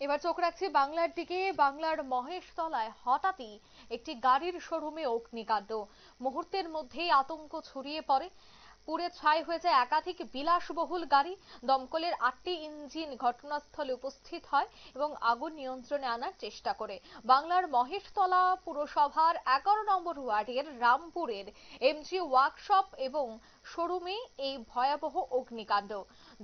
এবার চোখ রাখছি বাংলার দিকে। বাংলার মহেশতলায় হঠাৎই একটি গাড়ির শোরুমে অগ্নিকাণ্ড। মুহূর্তের মধ্যেই আতঙ্ক ছড়িয়ে পড়ে, পুড়ে ছাই হয়ে যায় একাধিক বিলাসবহুল গাড়ি। দমকলের 8টি ইঞ্জিন ঘটনাস্থলে উপস্থিত হয় এবং আগুন নিয়ন্ত্রণে আনার চেষ্টা করে। বাংলার মহেশতলা পুরসভার 11 নম্বর ওয়ার্ডের রামপুরের এমজি ওয়ার্কশপ এবং শোরুমে এই ভয়াবহ অগ্নিকাণ্ড।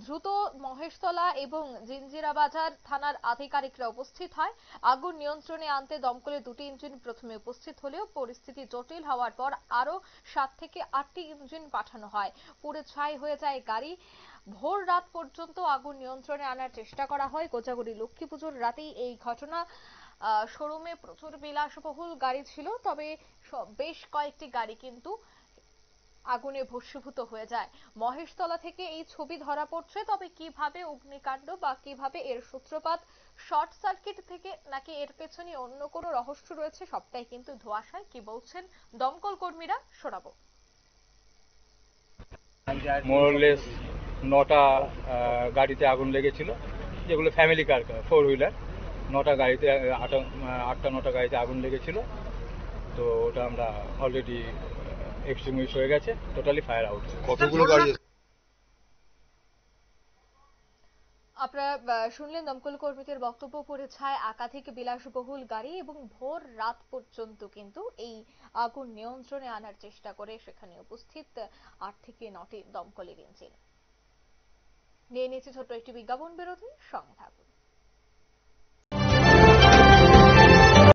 দ্রুত মহেশতলা এবং জিঞ্জিরাবাজার থানার আধিকারিকরা উপস্থিত হয়। আগুন নিয়ন্ত্রণে আনতে দমকলের 2টি ইঞ্জিন প্রথমে উপস্থিত হলেও পরিস্থিতি জটিল হওয়ার পর আরো 7 থেকে 8টি ইঞ্জিন পাঠানো হয়। পুড়ে ছাই হয়ে যায় গাড়ি। ভোর রাত পর্যন্ত আগুন নিয়ন্ত্রণে আনার চেষ্টা করা হয়। কোজাগরী লক্ষ্মী পুজোর রাতেই এই ঘটনা। শোরুমে প্রচুর বিলাসবহুল গাড়ি ছিল, তবে বেশ কয়েকটি গাড়ি কিন্তু আগুনে ভস্মীভূত হয়ে যায়। মহেশতলা থেকে এই ছবি ধরা পড়ছে, তবে কিভাবে অগ্নিকাণ্ড বা কিভাবে এর সূত্রপাত, শর্ট সার্কিট থেকে নাকি এর পেছনে অন্য কোনো রহস্য রয়েছে, সবটাই কিন্তু ধোঁয়াশায়। কি বলছেন দমকল কর্মীরা শোনাবো। মোরলেস 9টা গাড়িতে আগুন লেগেছিল, যেগুলো ফ্যামিলি কার 4 হুইলার। 9টা গাড়িতে 8টা 9টা গাড়িতে আগুন লেগেছিল। তো ওটা আমরা অলরেডি এক্সটিংগুইশ হয়ে গেছে, টোটালি ফায়ার আউট। কতগুলো গাড়ি? আপনারা শুনলেন দমকল কর্মীদের বক্তব্য। পুড়ে ছায় একাধিক বিলাসবহুল গাড়ি এবং ভোর রাত পর্যন্ত কিন্তু এই আগুন নিয়ন্ত্রণে আনার চেষ্টা করে সেখানে উপস্থিত 8 থেকে 9টি দমকলের ইঞ্জিন। নিয়ে নিয়েছে ছোট্ট একটি বিজ্ঞাপন বিরতি, সঙ্গে থাকুন।